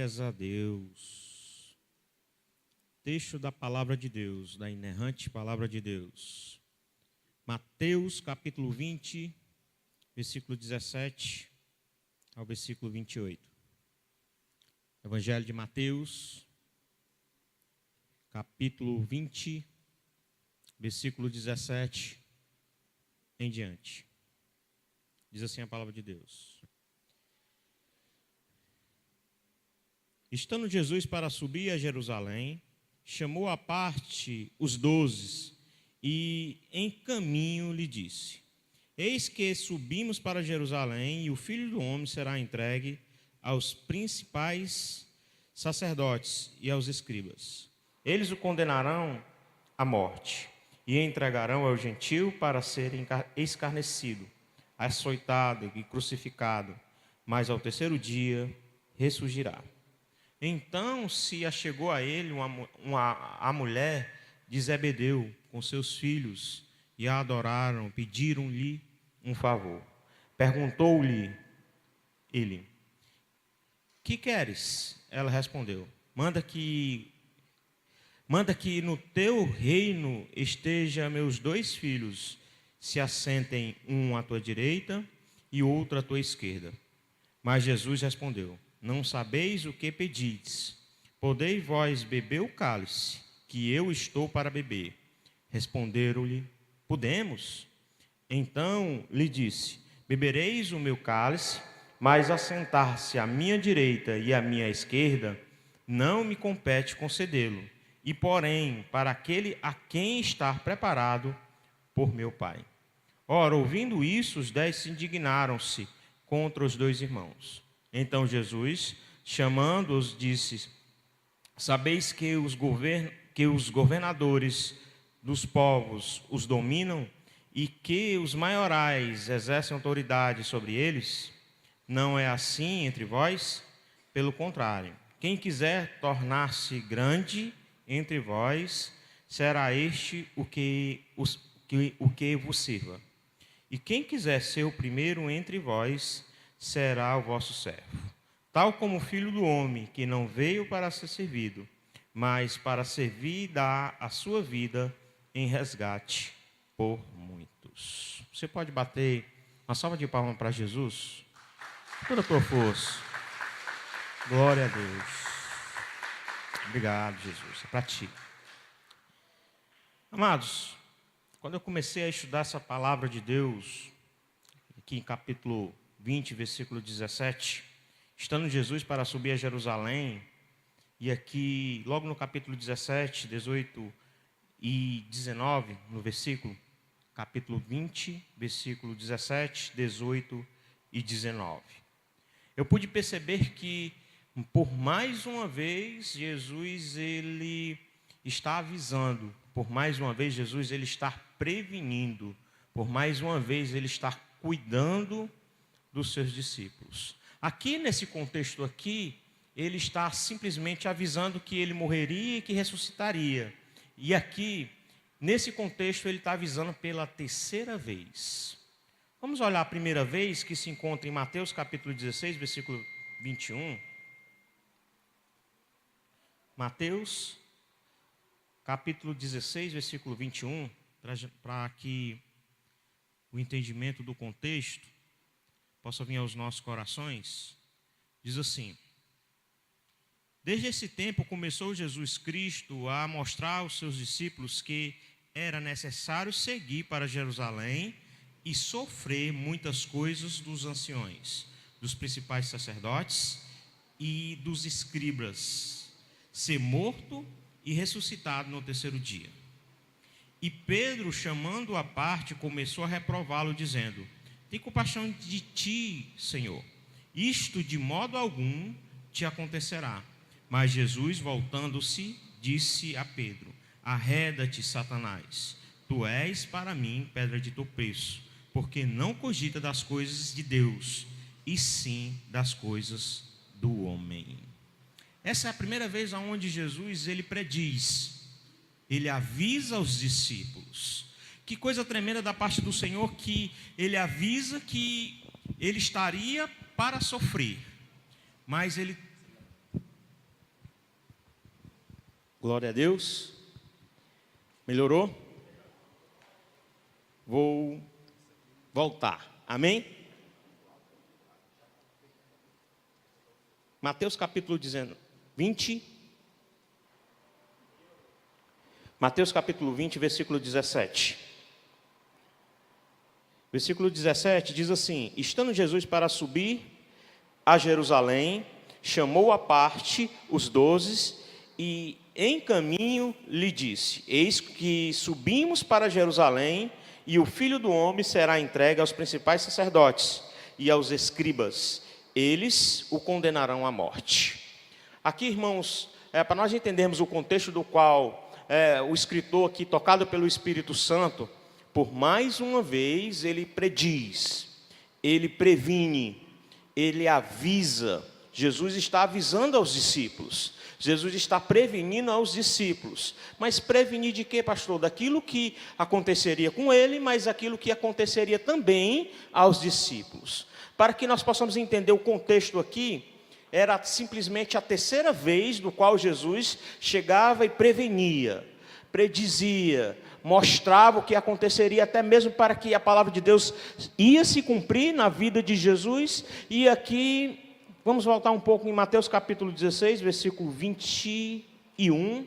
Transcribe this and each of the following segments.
Glórias a Deus. Texto da palavra de Deus, da inerrante palavra de Deus. Mateus capítulo 20, versículo 17 ao versículo 28. Evangelho de Mateus, capítulo 20, versículo 17 em diante. Diz assim a palavra de Deus. Estando Jesus para subir a Jerusalém, chamou à parte os 12 e em caminho lhe disse: Eis que subimos para Jerusalém e o Filho do Homem será entregue aos principais sacerdotes e aos escribas. Eles o condenarão à morte e entregarão ao gentio para ser escarnecido, açoitado e crucificado, mas ao terceiro dia ressurgirá. Então se achegou a ele a mulher de Zebedeu com seus filhos e a adoraram, pediram-lhe um favor. Perguntou-lhe ele: Que queres? Ela respondeu: Manda que no teu reino esteja meus 2 filhos, se assentem um à tua direita e outro à tua esquerda. Mas Jesus respondeu: Não sabeis o que pedis. Podeis vós beber o cálice que eu estou para beber? Responderam-lhe: Podemos. Então lhe disse: Bebereis o meu cálice, mas assentar-se à minha direita e à minha esquerda não me compete concedê-lo, e porém para aquele a quem está preparado por meu Pai. Ora, ouvindo isso, os 10 se indignaram-se contra os 2 irmãos. Então Jesus, chamando-os, disse: Sabeis que os governadores dos povos os dominam e que os maiorais exercem autoridade sobre eles? Não é assim entre vós? Pelo contrário, quem quiser tornar-se grande entre vós, será este o que vos sirva. E quem quiser ser o primeiro entre vós, será o vosso servo. Tal como o Filho do Homem, que não veio para ser servido, mas para servir e dar a sua vida em resgate por muitos. Você pode bater uma salva de palmas para Jesus? Toda a tua força. Glória a Deus. Obrigado, Jesus. É para ti. Amados, quando eu comecei a estudar essa palavra de Deus, aqui em capítulo 20, versículo 17, estando Jesus para subir a Jerusalém, e aqui, logo no capítulo 17, 18 e 19, no versículo, capítulo 20, versículo 17, 18 e 19. Eu pude perceber que, por mais uma vez, Jesus, ele está avisando, por mais uma vez, Jesus, ele está prevenindo, por mais uma vez, ele está cuidando dos seus discípulos. Aqui, nesse contexto aqui, ele está simplesmente avisando que ele morreria e que ressuscitaria. E aqui, nesse contexto, ele está avisando pela terceira vez. Vamos olhar a primeira vez, que se encontra em Mateus capítulo 16, versículo 21. Mateus capítulo 16, versículo 21, para que o entendimento do contexto possa vir aos nossos corações. Diz assim: Desde esse tempo começou Jesus Cristo a mostrar aos seus discípulos que era necessário seguir para Jerusalém e sofrer muitas coisas dos anciões, dos principais sacerdotes e dos escribas, ser morto e ressuscitado no terceiro dia. E Pedro, chamando-o à parte, começou a reprová-lo, dizendo: Tem compaixão de ti, Senhor, isto de modo algum te acontecerá. Mas Jesus, voltando-se, disse a Pedro: Arreda-te, Satanás, tu és para mim pedra de tropeço, porque não cogita das coisas de Deus, e sim das coisas do homem. Essa é a primeira vez onde Jesus, ele prediz, ele avisa aos discípulos. Que coisa tremenda da parte do Senhor, que ele avisa que ele estaria para sofrer, mas ele Glória a Deus. Melhorou? Vou voltar. Amém? Mateus capítulo 20. Mateus capítulo 20, versículo 17. Versículo 17 diz assim: estando Jesus para subir a Jerusalém, chamou à parte os 12 e em caminho lhe disse: eis que subimos para Jerusalém, e o Filho do Homem será entregue aos principais sacerdotes e aos escribas. Eles o condenarão à morte. Aqui, irmãos, para nós entendermos o contexto do qual o escritor aqui, tocado pelo Espírito Santo, por mais uma vez, ele prediz, ele previne, ele avisa. Jesus está avisando aos discípulos, Jesus está prevenindo aos discípulos. Mas prevenir de quê, pastor? Daquilo que aconteceria com ele, mas aquilo que aconteceria também aos discípulos. Para que nós possamos entender o contexto aqui, era simplesmente a terceira vez do qual Jesus chegava e prevenia, predizia, mostrava o que aconteceria, até mesmo para que a palavra de Deus ia se cumprir na vida de Jesus. E aqui, vamos voltar um pouco em Mateus capítulo 16, versículo 21.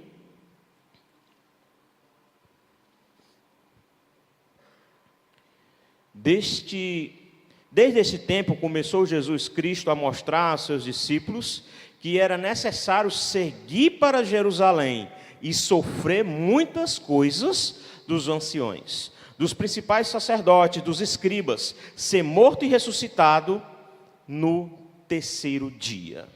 Desde esse tempo começou Jesus Cristo a mostrar aos seus discípulos que era necessário seguir para Jerusalém e sofrer muitas coisas dos anciões, dos principais sacerdotes, dos escribas, ser morto e ressuscitado no terceiro dia.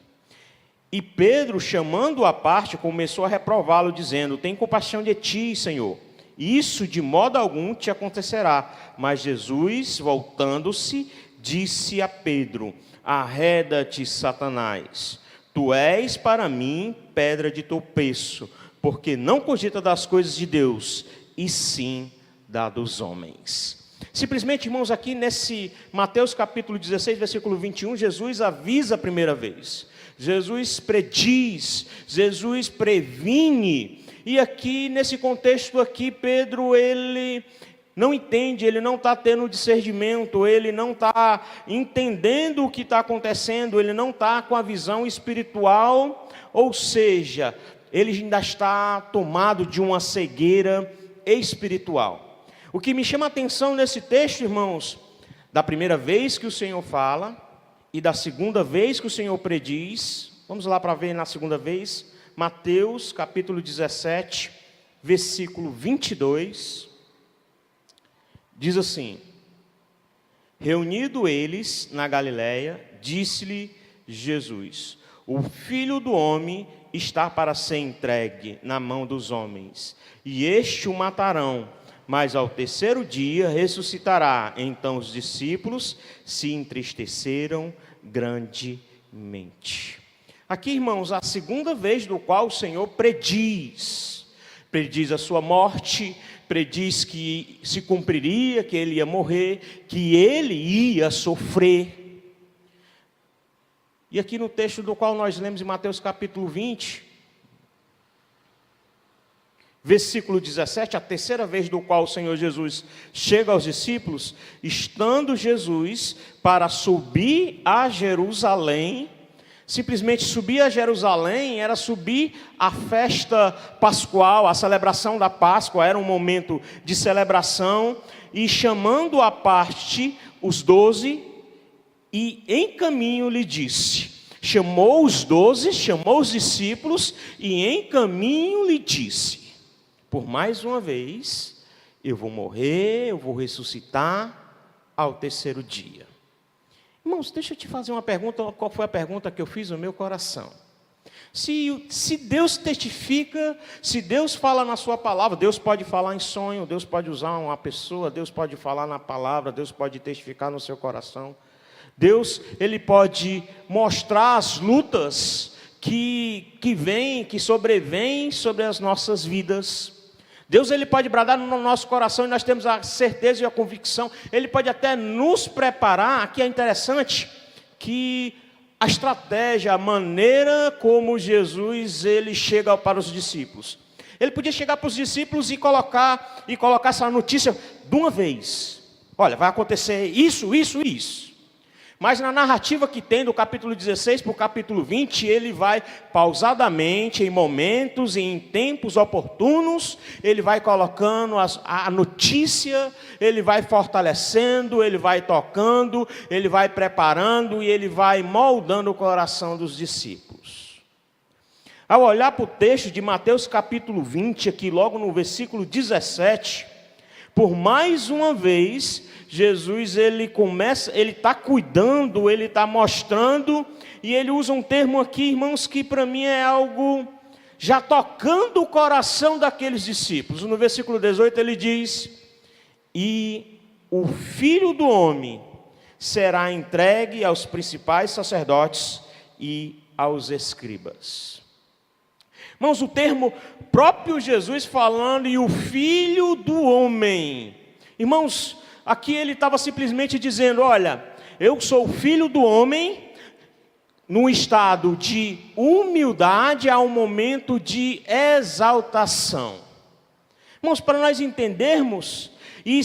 E Pedro, chamando-o à parte, começou a reprová-lo, dizendo: tem compaixão de ti, Senhor, isso de modo algum te acontecerá. Mas Jesus, voltando-se, disse a Pedro: arreda-te, Satanás, tu és para mim pedra de tropeço, porque não cogita das coisas de Deus, e sim da dos homens. Simplesmente, irmãos, aqui nesse Mateus capítulo 16, versículo 21, Jesus avisa a primeira vez, Jesus prediz, Jesus previne. E aqui, nesse contexto aqui, Pedro, ele não entende, ele não está tendo discernimento, ele não está entendendo o que está acontecendo, ele não está com a visão espiritual, ou seja, ele ainda está tomado de uma cegueira espiritual. O que me chama a atenção nesse texto, irmãos, da primeira vez que o Senhor fala e da segunda vez que o Senhor prediz, vamos lá para ver na segunda vez, Mateus capítulo 17, versículo 22, diz assim: reunido eles na Galiléia, disse-lhe Jesus: o Filho do Homem está para ser entregue na mão dos homens, e este o matarão, mas ao terceiro dia ressuscitará. Então os discípulos se entristeceram grandemente. Aqui, irmãos, a segunda vez do qual o Senhor prediz a sua morte, prediz que se cumpriria, que ele ia morrer, que ele ia sofrer. E aqui no texto do qual nós lemos em Mateus capítulo 20, versículo 17, a terceira vez do qual o Senhor Jesus chega aos discípulos, estando Jesus para subir a Jerusalém. Simplesmente subir a Jerusalém era subir a festa pascual, a celebração da Páscoa, era um momento de celebração, e chamando à parte os 12, e em caminho lhe disse, chamou os 12, chamou os discípulos, e em caminho lhe disse: por mais uma vez, eu vou morrer, eu vou ressuscitar ao terceiro dia. Irmãos, deixa eu te fazer uma pergunta. Qual foi a pergunta que eu fiz no meu coração? Se Deus testifica, se Deus fala na sua palavra, Deus pode falar em sonho, Deus pode usar uma pessoa, Deus pode falar na palavra, Deus pode testificar no seu coração. Deus, ele pode mostrar as lutas que vêm, que sobrevêm sobre as nossas vidas. Deus, ele pode bradar no nosso coração e nós temos a certeza e a convicção. Ele pode até nos preparar. Aqui é interessante que a estratégia, a maneira como Jesus ele chega para os discípulos. Ele podia chegar para os discípulos e colocar essa notícia de uma vez. Olha, vai acontecer isso, isso e isso. Mas na narrativa que tem do capítulo 16 para o capítulo 20, ele vai pausadamente, em momentos e em tempos oportunos, ele vai colocando a notícia, ele vai fortalecendo, ele vai tocando, ele vai preparando e ele vai moldando o coração dos discípulos. Ao olhar para o texto de Mateus capítulo 20, aqui logo no versículo 17, por mais uma vez, Jesus ele está cuidando, ele está mostrando, e ele usa um termo aqui, irmãos, que para mim é algo já tocando o coração daqueles discípulos. No versículo 18 ele diz: e o Filho do Homem será entregue aos principais sacerdotes e aos escribas. Irmãos, o termo próprio Jesus falando, e o Filho do Homem. Irmãos, aqui ele estava simplesmente dizendo: olha, eu sou o Filho do Homem, num estado de humildade a um momento de exaltação. Irmãos, para nós entendermos, e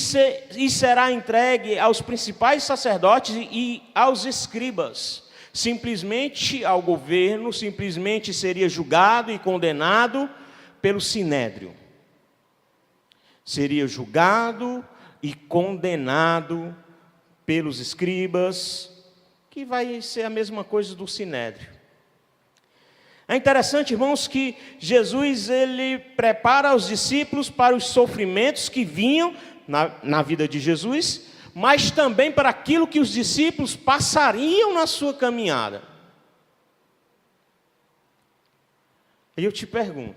será entregue aos principais sacerdotes e aos escribas. Simplesmente ao governo, simplesmente seria julgado e condenado pelo Sinédrio. Seria julgado e condenado pelos escribas, que vai ser a mesma coisa do Sinédrio. É interessante, irmãos, que Jesus ele prepara os discípulos para os sofrimentos que vinham na vida de Jesus, mas também para aquilo que os discípulos passariam na sua caminhada. E eu te pergunto,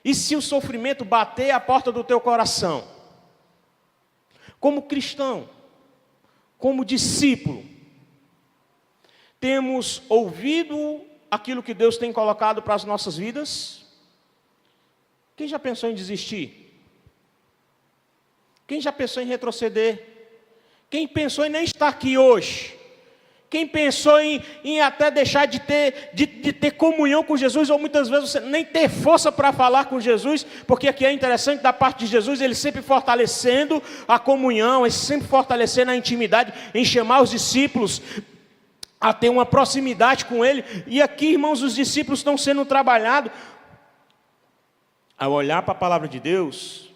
e se o sofrimento bater à porta do teu coração? Como cristão, como discípulo, temos ouvido aquilo que Deus tem colocado para as nossas vidas? Quem já pensou em desistir? Quem já pensou em retroceder? Quem pensou em nem estar aqui hoje? Quem pensou em até deixar de ter comunhão com Jesus, ou muitas vezes você nem ter força para falar com Jesus, porque aqui é interessante da parte de Jesus, ele sempre fortalecendo a comunhão, ele sempre fortalecendo a intimidade, em chamar os discípulos a ter uma proximidade com ele. E aqui, irmãos, os discípulos estão sendo trabalhados. Ao olhar para a palavra de Deus,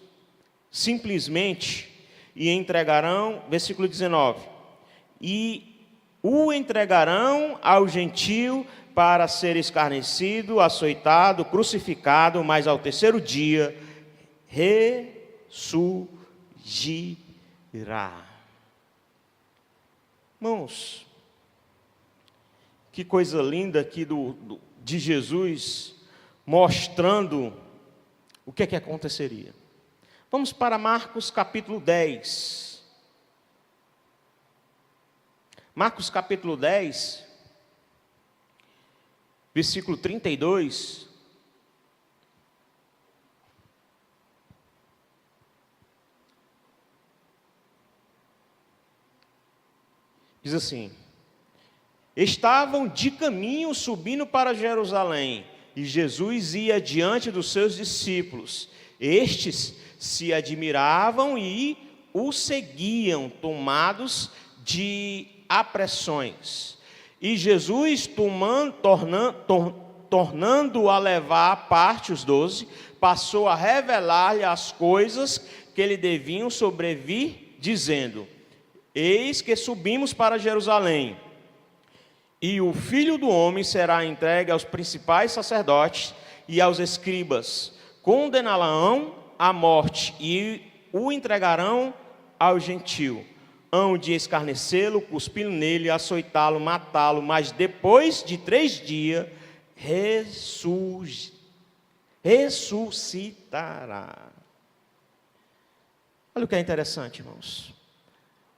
simplesmente, e entregarão, versículo 19, e o entregarão ao gentio para ser escarnecido, açoitado, crucificado, mas ao terceiro dia ressurgirá. Irmãos, que coisa linda aqui de Jesus, mostrando o que aconteceria. Vamos para Marcos capítulo 10. Marcos capítulo 10, versículo 32. Diz assim: estavam de caminho subindo para Jerusalém, e Jesus ia diante dos seus discípulos. Estes se admiravam e o seguiam, tomados de apressões. E Jesus, tornando a levar à parte os 12, passou a revelar-lhe as coisas que lhe deviam sobrevir, dizendo: eis que subimos para Jerusalém, e o Filho do Homem será entregue aos principais sacerdotes e aos escribas, condená-lo-ão à morte e o entregarão ao gentio. Hão de escarnecê-lo, cuspir nele, açoitá-lo, matá-lo, mas depois de 3 dias ressuscitará. Olha o que é interessante, irmãos.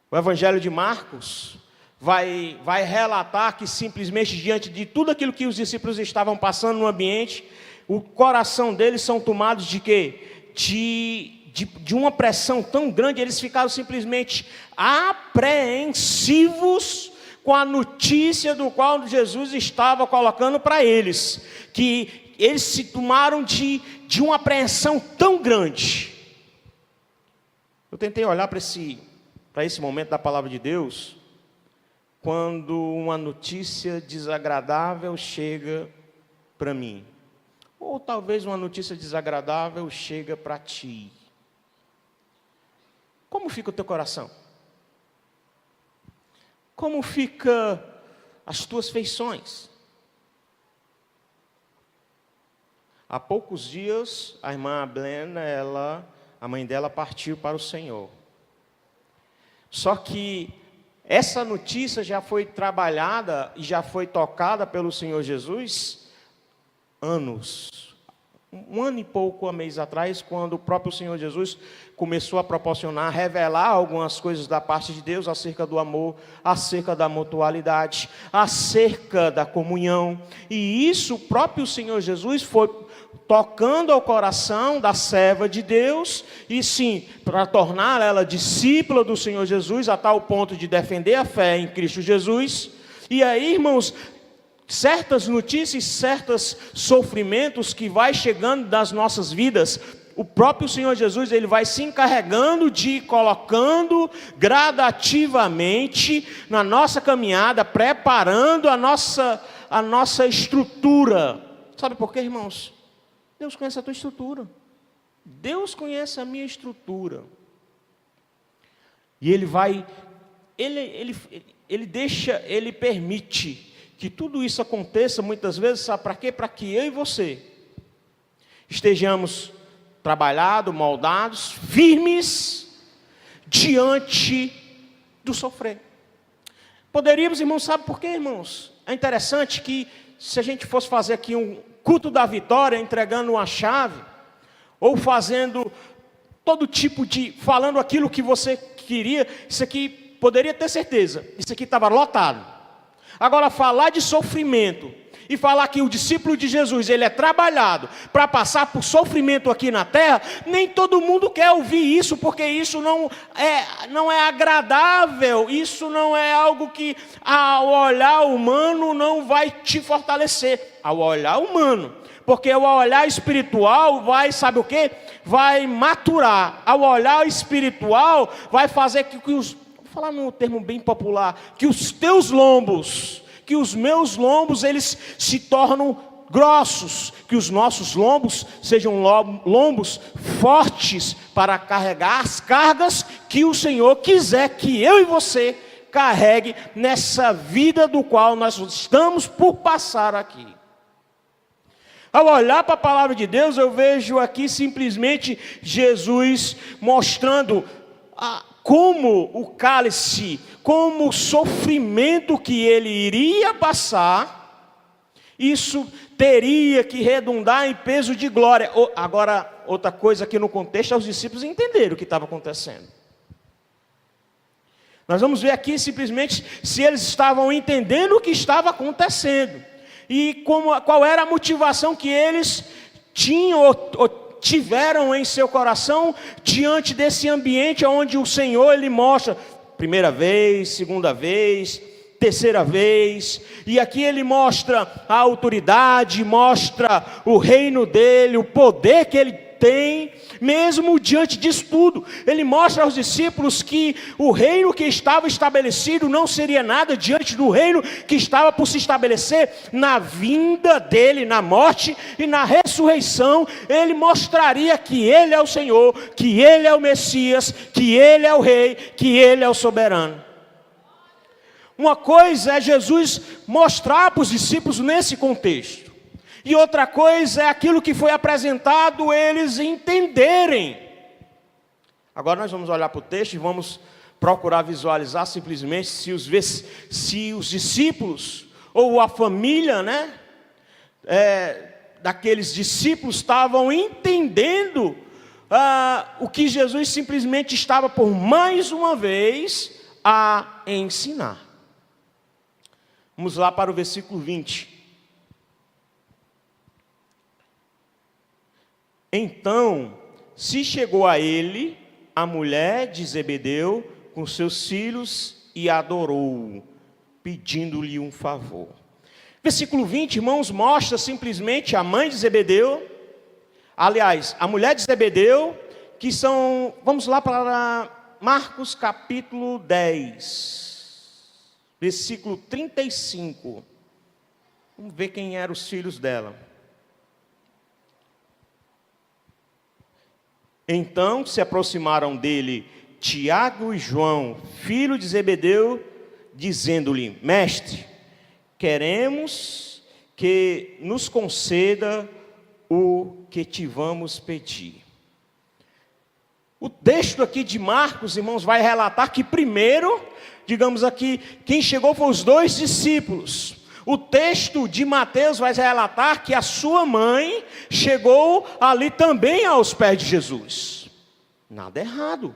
O Evangelho de Marcos vai relatar que simplesmente diante de tudo aquilo que os discípulos estavam passando no ambiente, o coração deles são tomados de quê? De uma pressão tão grande, eles ficaram simplesmente apreensivos com a notícia do qual Jesus estava colocando para eles, que eles se tomaram de uma apreensão tão grande. Eu tentei olhar para esse momento da palavra de Deus, quando uma notícia desagradável chega para mim, ou talvez uma notícia desagradável chega para ti. Como fica o teu coração? Como fica as tuas feições? Há poucos dias, a irmã Blena, a mãe dela partiu para o Senhor. Só que essa notícia já foi trabalhada e já foi tocada pelo Senhor Jesus anos. Um ano e pouco, há mês atrás, quando o próprio Senhor Jesus começou a proporcionar, revelar algumas coisas da parte de Deus acerca do amor, acerca da mutualidade, acerca da comunhão. E isso o próprio Senhor Jesus foi tocando ao coração da serva de Deus, e sim, para tornar ela discípula do Senhor Jesus, a tal ponto de defender a fé em Cristo Jesus. E aí, irmãos, certas notícias, certos sofrimentos que vai chegando das nossas vidas, o próprio Senhor Jesus, ele vai se encarregando de colocando gradativamente na nossa caminhada, preparando a nossa estrutura. Sabe por quê, irmãos? Deus conhece a tua estrutura. Deus conhece a minha estrutura. E Ele vai, Ele permite que tudo isso aconteça muitas vezes, sabe para quê? Para que eu e você estejamos trabalhados, moldados, firmes diante do sofrer. Poderíamos, irmãos, sabe por quê, irmãos? É interessante que se a gente fosse fazer aqui um culto da vitória, entregando uma chave, ou fazendo todo tipo falando aquilo que você queria, isso aqui poderia ter certeza, isso aqui estava lotado. Agora, falar de sofrimento e falar que o discípulo de Jesus, ele é trabalhado para passar por sofrimento aqui na terra, nem todo mundo quer ouvir isso, porque isso não é agradável, isso não é algo que ao olhar humano não vai te fortalecer, ao olhar humano, porque o olhar espiritual vai, sabe o quê? Vai maturar, ao olhar espiritual vai fazer que vou falar num termo bem popular, que os teus lombos, que os meus lombos, eles se tornam grossos, que os nossos lombos sejam lombos fortes para carregar as cargas que o Senhor quiser que eu e você carregue nessa vida do qual nós estamos por passar aqui. Ao olhar para a palavra de Deus, eu vejo aqui simplesmente Jesus mostrando como o cálice, como o sofrimento que ele iria passar, isso teria que redundar em peso de glória. Agora, outra coisa aqui no contexto, é os discípulos entenderam o que estava acontecendo. Nós vamos ver aqui simplesmente se eles estavam entendendo o que estava acontecendo. E qual era a motivação que eles tinham ou tiveram em seu coração diante desse ambiente onde o Senhor ele mostra primeira vez, segunda vez, terceira vez, e aqui ele mostra a autoridade, mostra o reino dele, o poder que ele tem, mesmo diante disso tudo. Ele mostra aos discípulos que o reino que estava estabelecido não seria nada diante do reino que estava por se estabelecer na vinda dele, na morte e na ressurreição. Ele mostraria que ele é o Senhor, que ele é o Messias, que ele é o Rei, que ele é o soberano. Uma coisa é Jesus mostrar para os discípulos nesse contexto. E outra coisa é aquilo que foi apresentado, eles entenderem. Agora nós vamos olhar para o texto e vamos procurar visualizar simplesmente se os discípulos, ou a família, daqueles discípulos estavam entendendo o que Jesus simplesmente estava por mais uma vez a ensinar. Vamos lá para o versículo 20. Então, se chegou a ele a mulher de Zebedeu com seus filhos e adorou. pedindo-lhe um favor. Versículo 20, irmãos, mostra simplesmente a mãe de Zebedeu, aliás, a mulher de Zebedeu, que são, vamos lá para Marcos capítulo 10, versículo 35. Vamos ver quem eram os filhos dela. Então se aproximaram dele Tiago e João, filho de Zebedeu, dizendo-lhe: Mestre, queremos que nos conceda o que te vamos pedir. O texto aqui de Marcos, irmãos, vai relatar que primeiro, digamos aqui, quem chegou foram os 2 discípulos. O texto de Mateus vai relatar que a sua mãe chegou ali também aos pés de Jesus. Nada errado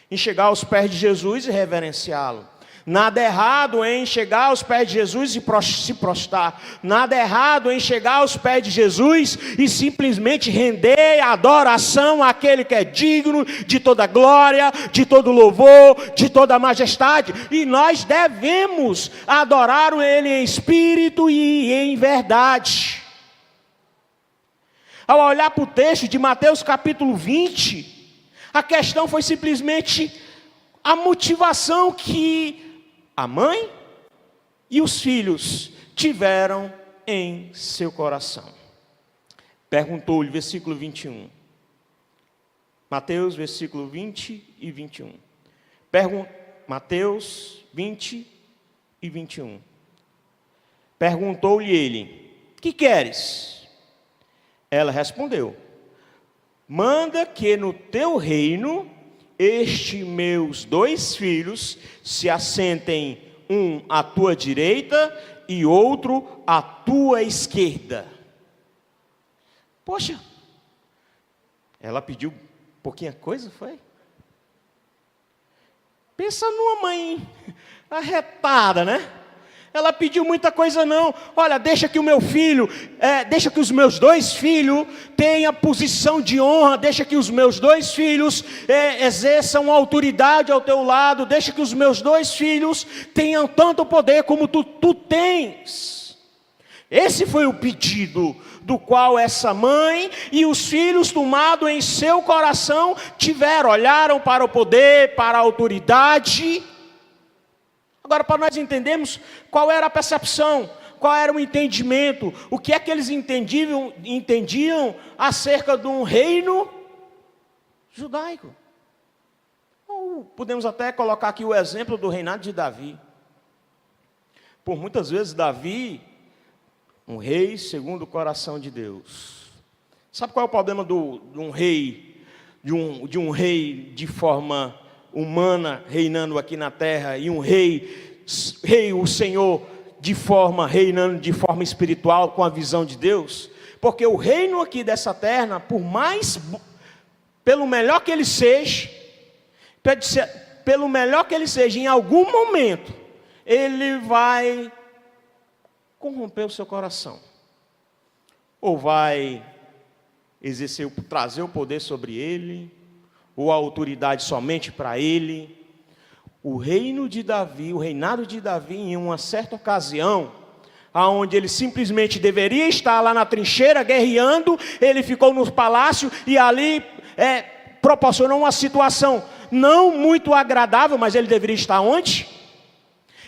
em chegar aos pés de Jesus e reverenciá-lo. Nada errado em chegar aos pés de Jesus e se prostrar. Nada errado em chegar aos pés de Jesus e simplesmente render a adoração àquele que é digno de toda glória, de todo louvor, de toda majestade. E nós devemos adorar Ele em espírito e em verdade. Ao olhar para o texto de Mateus capítulo 20, a questão foi simplesmente a motivação que a mãe e os filhos tiveram em seu coração. Perguntou-lhe, versículo 21. Mateus, versículo 20 e 21. Mateus 20 e 21. Perguntou-lhe ele: que queres? Ela respondeu: manda que no teu reino estes meus 2 filhos se assentem, um à tua direita e outro à tua esquerda. Poxa, ela pediu pouquinha coisa, foi? Pensa numa mãe arretada, né? Ela pediu muita coisa não. Olha, deixa que o meu filho, deixa que os meus 2 filhos tenham posição de honra, deixa que os meus 2 filhos exerçam autoridade ao teu lado, deixa que os meus 2 filhos tenham tanto poder como tu tens. Esse foi o pedido do qual essa mãe e os filhos, tomado em seu coração, tiveram, olharam para o poder, para a autoridade. Agora, para nós entendermos qual era a percepção, qual era o entendimento, o que é que eles entendiam acerca de um reino judaico. Ou podemos até colocar aqui o exemplo do reinado de Davi. Por muitas vezes Davi, um rei segundo o coração de Deus. Sabe qual é o problema de um rei, de um rei de forma humana reinando aqui na terra e um rei o Senhor reinando de forma espiritual com a visão de Deus? Porque o reino aqui dessa terra, pelo melhor que ele seja, em algum momento ele vai corromper o seu coração, ou vai trazer o poder sobre ele, ou a autoridade somente para ele. O reino de Davi, o reinado de Davi, em uma certa ocasião, aonde ele simplesmente deveria estar lá na trincheira guerreando, ele ficou no palácio e ali proporcionou uma situação não muito agradável, mas ele deveria estar onde?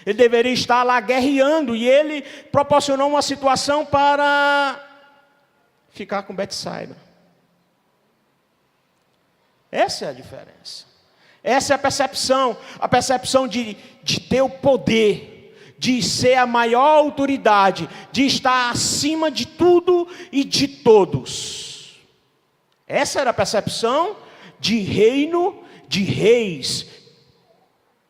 Ele deveria estar lá guerreando, e ele proporcionou uma situação para ficar com Betsaida. Essa é a diferença. Essa é a percepção de ter o poder, de ser a maior autoridade, de estar acima de tudo e de todos. Essa era a percepção de reino, de reis.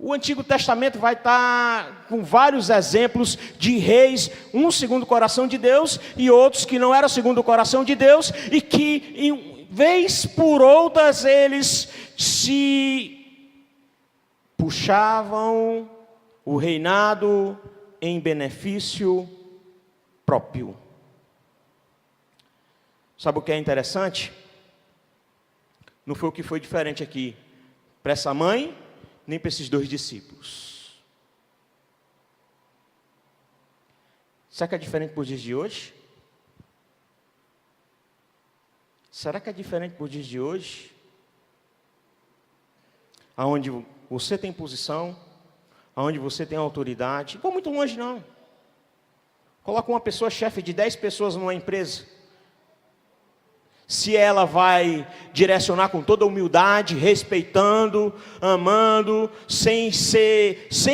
O Antigo Testamento vai estar com vários exemplos de reis, um segundo o coração de Deus e outros que não eram segundo o coração de Deus, e que, vez por outras, eles se puxavam o reinado em benefício próprio. Sabe o que é interessante? Não foi o que foi diferente aqui para essa mãe, nem para esses 2 discípulos. Será que é diferente para os dias de hoje? Será que é diferente para os dias de hoje? Onde você tem posição, onde você tem autoridade. Não vou muito longe, não. Coloca uma pessoa chefe de 10 pessoas numa empresa. Se ela vai direcionar com toda humildade, respeitando, amando, sem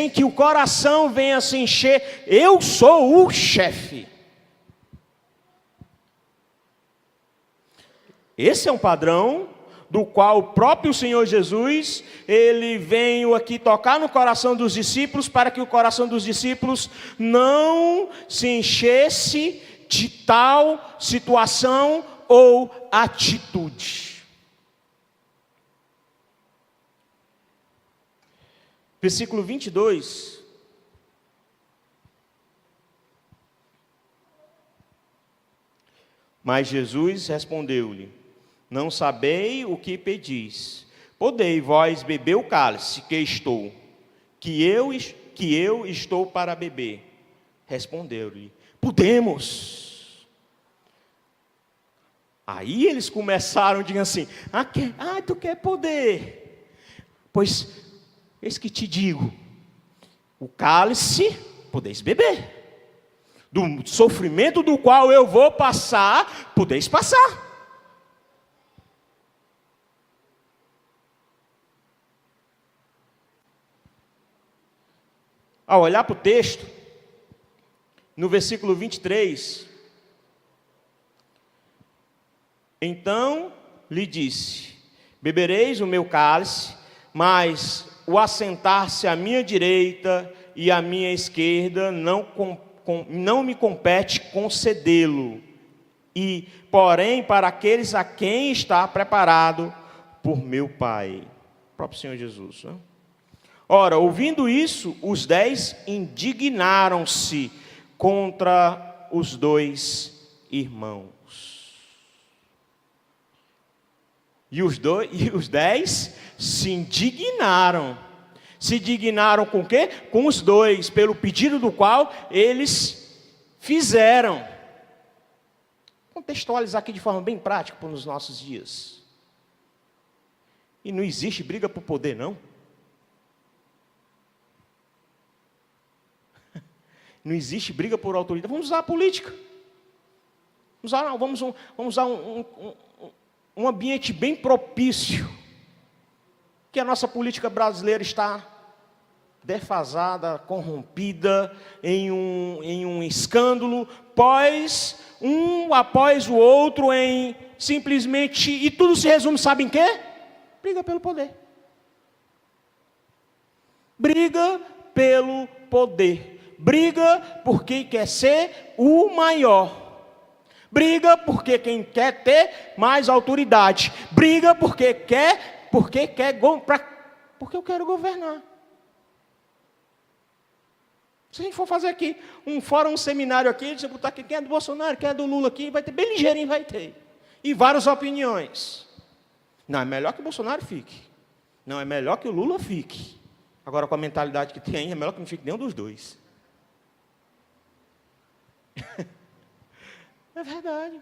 que o coração venha se encher, eu sou o chefe. Esse é um padrão do qual o próprio Senhor Jesus, ele veio aqui tocar no coração dos discípulos, para que o coração dos discípulos não se enchesse de tal situação ou atitude. Versículo 22. Mas Jesus respondeu-lhe: não sabei o que pedis. Podei vós beber o cálice que eu estou para beber? Respondeu-lhe: podemos. Aí eles começaram a dizer assim: tu quer poder? Pois, eis que te digo, o cálice podeis beber. Do sofrimento do qual eu vou passar, podeis passar. Ao olhar para o texto, no versículo 23, então lhe disse: bebereis o meu cálice, mas o assentar-se à minha direita e à minha esquerda não me compete concedê-lo, e porém para aqueles a quem está preparado por meu Pai. O próprio Senhor Jesus, né? Ora, ouvindo isso, os 10 indignaram-se contra os 2 irmãos. E os 10 se indignaram. Se indignaram com o quê? Com os 2, pelo pedido do qual eles fizeram. Vou contextualizar aqui de forma bem prática para os nossos dias. E não existe briga por poder, não. Não existe briga por autoridade. Vamos usar a política. Vamos usar um ambiente bem propício. Que a nossa política brasileira está defasada, corrompida, em um escândalo, um após o outro, em simplesmente... E tudo se resume, sabe em quê? Briga pelo poder. Briga pelo poder. Briga porque quer ser o maior. Briga porque quem quer ter mais autoridade. Briga porque eu quero governar. Se a gente for fazer aqui um fórum, um seminário aqui, você botar aqui quem é do Bolsonaro, quem é do Lula aqui, vai ter bem ligeirinho, vai ter. E várias opiniões. Não, é melhor que o Bolsonaro fique. Não, é melhor que o Lula fique. Agora, com a mentalidade que tem aí, é melhor que não fique nenhum dos dois. É verdade.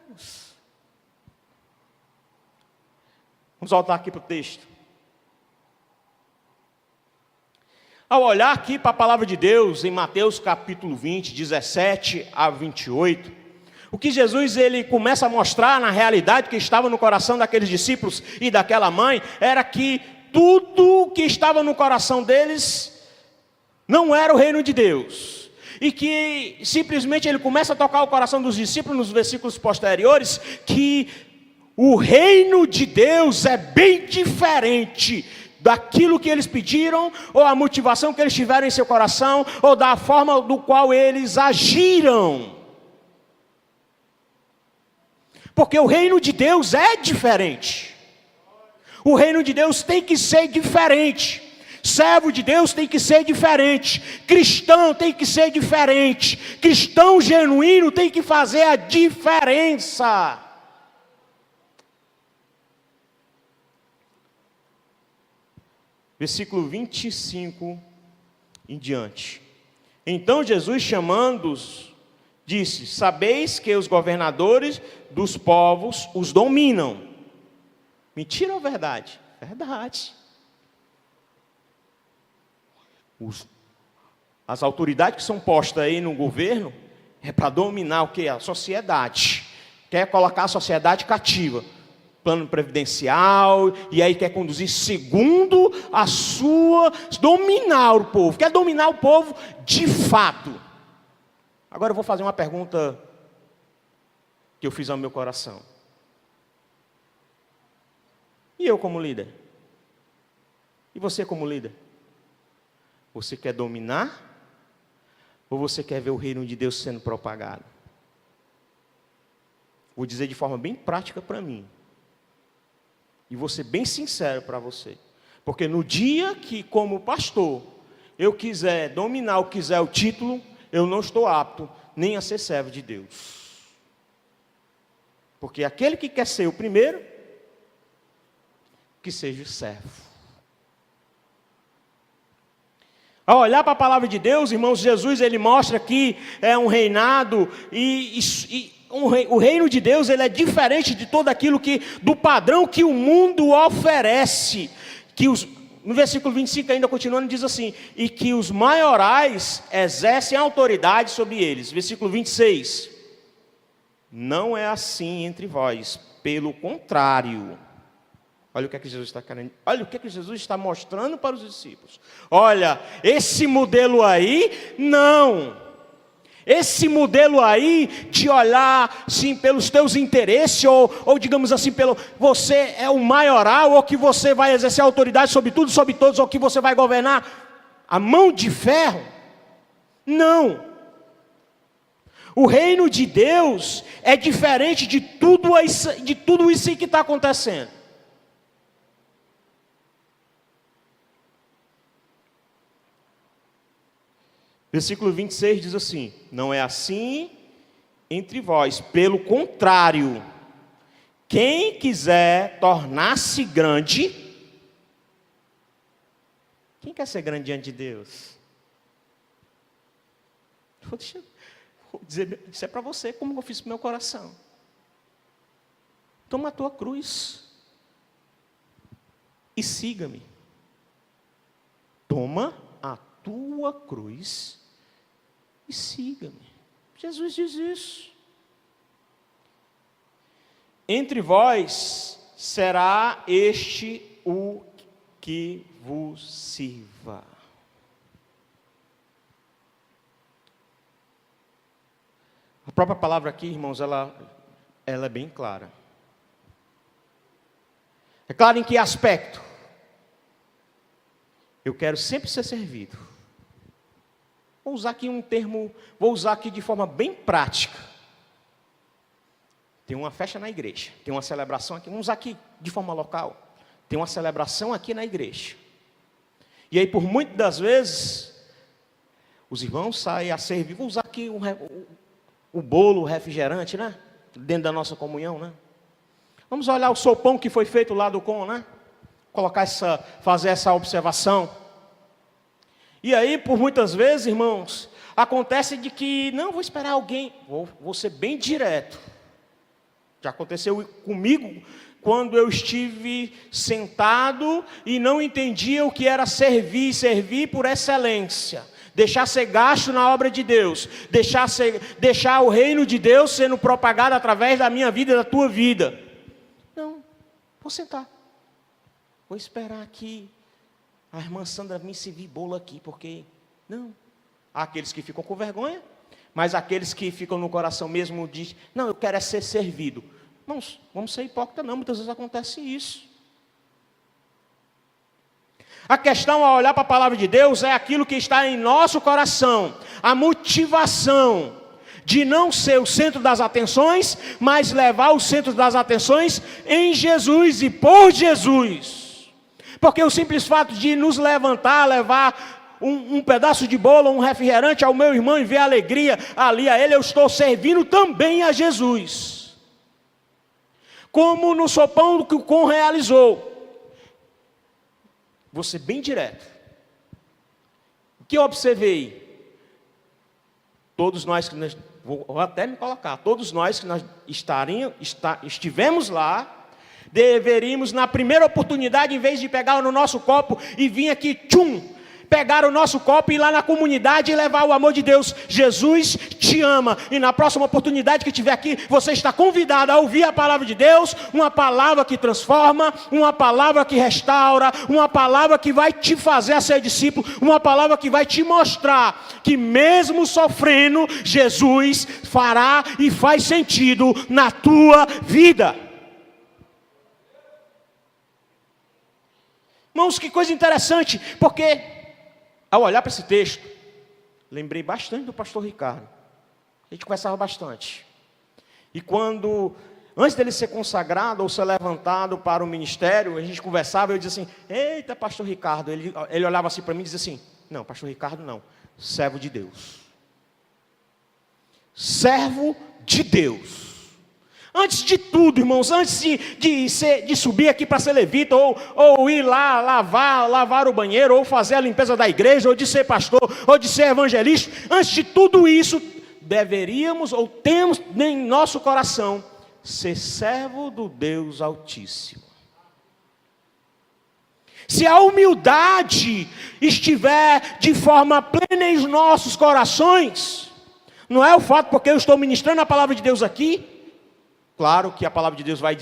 Vamos voltar aqui para o texto. Ao olhar aqui para a palavra de Deus, em Mateus capítulo 20, 17 a 28, o que Jesus ele começa a mostrar na realidade que estava no coração daqueles discípulos e daquela mãe, era que tudo que estava no coração deles não era o reino de Deus. E que simplesmente ele começa a tocar o coração dos discípulos nos versículos posteriores, que o reino de Deus é bem diferente daquilo que eles pediram, ou a motivação que eles tiveram em seu coração, ou da forma do qual eles agiram. Porque o reino de Deus é diferente. O reino de Deus tem que ser diferente. Servo de Deus tem que ser diferente. Cristão tem que ser diferente. Cristão genuíno tem que fazer a diferença. Versículo 25 em diante. Então Jesus, chamando-os, disse: sabeis que os governadores dos povos os dominam. Mentira ou verdade? Verdade. As autoridades que são postas aí no governo é para dominar o quê? A sociedade. Quer colocar a sociedade cativa. Plano previdencial, e aí quer conduzir segundo a sua... dominar o povo. Quer dominar o povo de fato. Agora eu vou fazer uma pergunta que eu fiz ao meu coração. E eu como líder? E você como líder? Você quer dominar? Ou você quer ver o reino de Deus sendo propagado? Vou dizer de forma bem prática para mim. E vou ser bem sincero para você. Porque no dia que, como pastor, eu quiser dominar ou quiser o título, eu não estou apto nem a ser servo de Deus. Porque aquele que quer ser o primeiro, que seja o servo. Ao olhar para a palavra de Deus, irmãos, Jesus ele mostra que é um reinado o reino de Deus ele é diferente de todo aquilo do padrão que o mundo oferece. No versículo 25 ainda continuando diz assim: e que os maiorais exercem autoridade sobre eles. Versículo 26. Não é assim entre vós, pelo contrário. Olha o que é que Jesus está querendo. Olha o que é que Jesus está mostrando para os discípulos. Olha, esse modelo aí, não. Esse modelo aí de olhar, sim, pelos teus interesses, ou digamos assim, você é o maioral, ou que você vai exercer autoridade sobre tudo, sobre todos, ou que você vai governar a mão de ferro. Não. O reino de Deus é diferente de tudo isso que está acontecendo. Versículo 26 diz assim: não é assim entre vós, pelo contrário, quem quiser tornar-se grande, quem quer ser grande diante de Deus? Vou dizer, isso é para você, como eu fiz para o meu coração. Toma a tua cruz e siga-me. Toma a tua cruz e siga-me. Jesus diz isso. Entre vós será este o que vos sirva. A própria palavra aqui, irmãos, ela é bem clara. É claro em que aspecto? Eu quero sempre ser servido. Vou usar aqui de forma bem prática. Tem uma festa na igreja, tem uma celebração aqui, vamos usar aqui de forma local. Tem uma celebração aqui na igreja. E aí, por muitas das vezes, os irmãos saem a servir, vou usar aqui o bolo, o refrigerante, né? Dentro da nossa comunhão, né? Vamos olhar o sopão que foi feito lá do com, né? Fazer essa observação. E aí, por muitas vezes, irmãos, acontece de que, não, vou esperar alguém, vou ser bem direto. Já aconteceu comigo, quando eu estive sentado e não entendia o que era servir por excelência. Deixar ser gasto na obra de Deus, deixar o reino de Deus sendo propagado através da minha vida e da tua vida. Não, vou sentar, vou esperar aqui. A irmã Sandra me servir bolo aqui, porque... Não. Há aqueles que ficam com vergonha, mas aqueles que ficam no coração mesmo dizem, não, eu quero é ser servido. Vamos ser hipócritas não, muitas vezes acontece isso. A questão ao olhar para a palavra de Deus é aquilo que está em nosso coração. A motivação de não ser o centro das atenções, mas levar o centro das atenções em Jesus e por Jesus. Porque o simples fato de nos levantar, levar um pedaço de bolo, um refrigerante ao meu irmão e ver a alegria ali a ele, eu estou servindo também a Jesus. Como no sopão que o com realizou. Vou ser bem direto. O que eu observei? Todos nós que vou até me colocar, todos nós que nós estivemos lá, deveríamos, na primeira oportunidade, em vez de pegar no nosso copo e vir aqui, pegar o nosso copo e ir lá na comunidade e levar o amor de Deus. Jesus te ama. E na próxima oportunidade que tiver aqui, você está convidado a ouvir a palavra de Deus, uma palavra que transforma, uma palavra que restaura, uma palavra que vai te fazer a ser discípulo, uma palavra que vai te mostrar que mesmo sofrendo, Jesus fará e faz sentido na tua vida. Irmãos, que coisa interessante, porque ao olhar para esse texto, lembrei bastante do pastor Ricardo. A gente conversava bastante. E antes dele ser consagrado ou ser levantado para o ministério, a gente conversava e eu dizia assim, eita, pastor Ricardo. Ele olhava assim para mim e dizia assim, não, pastor Ricardo não, servo de Deus. Servo de Deus. Antes de tudo, irmãos, antes de subir aqui para ser levita, ou ir lá lavar o banheiro, ou fazer a limpeza da igreja, ou de ser pastor, ou de ser evangelista, antes de tudo isso, deveríamos, ou temos em nosso coração, ser servo do Deus Altíssimo. Se a humildade estiver de forma plena em nossos corações, não é o fato porque eu estou ministrando a palavra de Deus aqui. Claro que a palavra de Deus vai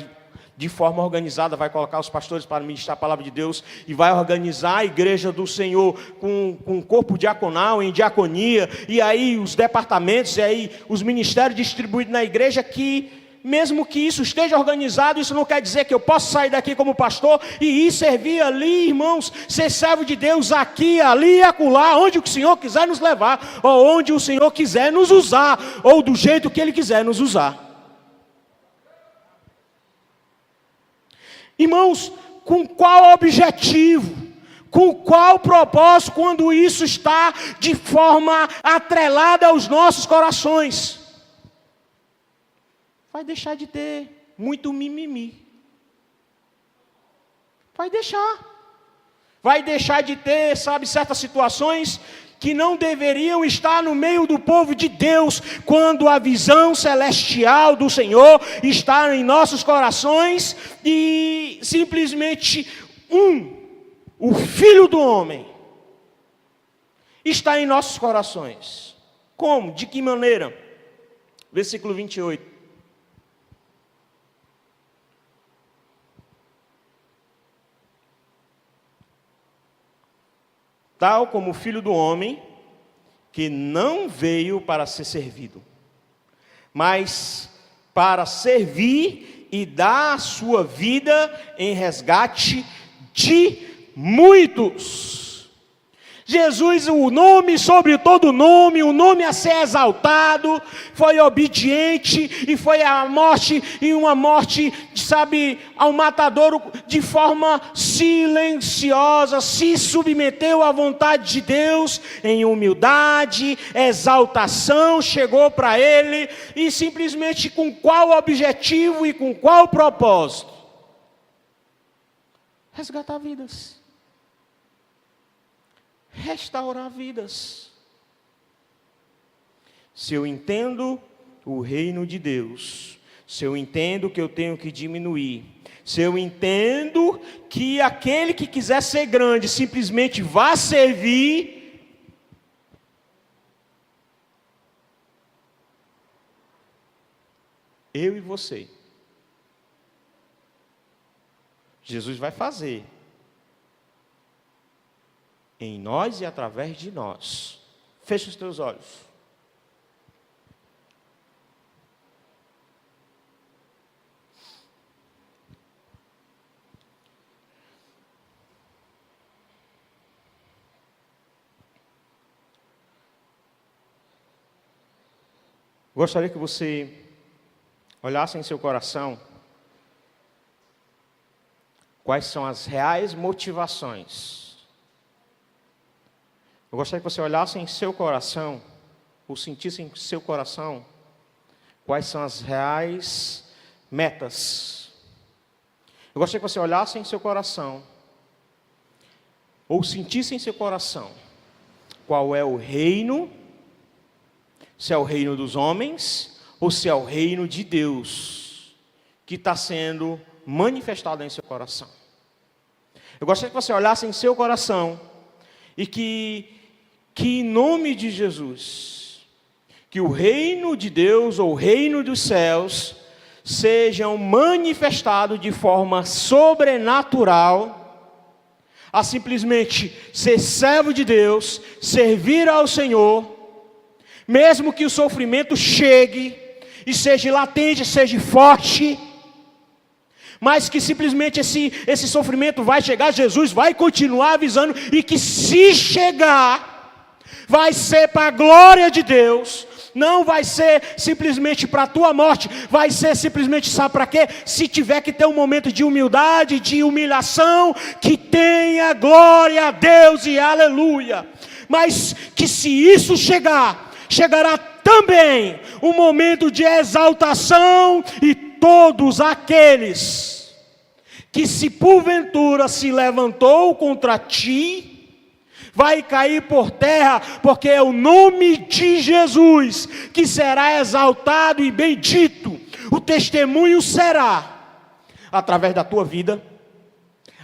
de forma organizada, vai colocar os pastores para ministrar a palavra de Deus e vai organizar a igreja do Senhor com corpo diaconal, em diaconia, e aí os departamentos, e aí os ministérios distribuídos na igreja, que mesmo que isso esteja organizado, isso não quer dizer que eu possa sair daqui como pastor e ir servir ali, irmãos, ser servo de Deus aqui, ali e acolá, onde o Senhor quiser nos levar, ou onde o Senhor quiser nos usar, ou do jeito que Ele quiser nos usar. Irmãos, com qual objetivo, com qual propósito, quando isso está de forma atrelada aos nossos corações? Vai deixar de ter muito mimimi. Vai deixar de ter, certas situações que não deveriam estar no meio do povo de Deus, quando a visão celestial do Senhor está em nossos corações e simplesmente o Filho do Homem, está em nossos corações. Como? De que maneira? Versículo 28. Tal como o Filho do Homem, que não veio para ser servido, mas para servir e dar a sua vida em resgate de muitos. Jesus, o nome sobre todo nome, o nome a ser exaltado, foi obediente e foi a morte, e uma morte, ao matadouro de forma silenciosa, se submeteu à vontade de Deus, em humildade, exaltação, chegou para ele, e simplesmente com qual objetivo e com qual propósito? Resgatar vidas. Restaurar vidas. Se eu entendo o reino de Deus, se eu entendo que eu tenho que diminuir, se eu entendo que aquele que quiser ser grande simplesmente vá servir, eu e você, Jesus vai fazer em nós e através de nós. Fecha os teus olhos. Gostaria que você olhasse em seu coração quais são as reais motivações. Eu gostaria que você olhasse em seu coração, ou sentisse em seu coração, quais são as reais metas. Eu gostaria que você olhasse em seu coração, ou sentisse em seu coração, qual é o reino, se é o reino dos homens ou se é o reino de Deus que está sendo manifestado em seu coração. Eu gostaria que você olhasse em seu coração e que em nome de Jesus, que o reino de Deus ou o reino dos céus sejam manifestados de forma sobrenatural, a simplesmente ser servo de Deus, servir ao Senhor, mesmo que o sofrimento chegue e seja latente, seja forte, mas que simplesmente esse sofrimento vai chegar, Jesus vai continuar avisando, e que se chegar, vai ser para a glória de Deus, não vai ser simplesmente para a tua morte, vai ser simplesmente, sabe para quê? Se tiver que ter um momento de humildade, de humilhação, que tenha glória a Deus e aleluia, mas que se isso chegará também um momento de exaltação, e todos aqueles que se porventura se levantou contra ti, vai cair por terra, porque é o nome de Jesus que será exaltado e bendito. O testemunho será através da tua vida,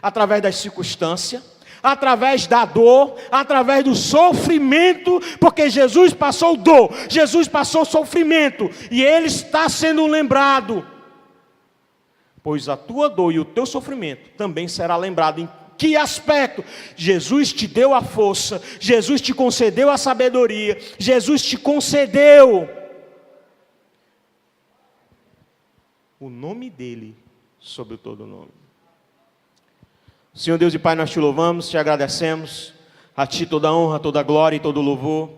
através das circunstâncias, através da dor, através do sofrimento, porque Jesus passou dor, Jesus passou sofrimento, e Ele está sendo lembrado, pois a tua dor e o teu sofrimento também será lembrado. Em que aspecto? Jesus te deu a força, Jesus te concedeu a sabedoria, Jesus te concedeu o nome dEle sobre todo o nome. Senhor Deus e Pai, nós te louvamos, te agradecemos, a Ti toda a honra, toda a glória e todo o louvor.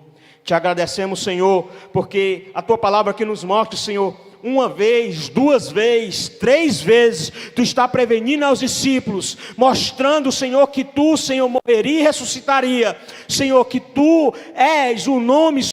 Te agradecemos, Senhor, porque a Tua palavra aqui nos mostra, Senhor, uma vez, duas vezes, três vezes, Tu está prevenindo aos discípulos, mostrando, Senhor, que Tu, Senhor, morreria e ressuscitaria, Senhor, que Tu és o nome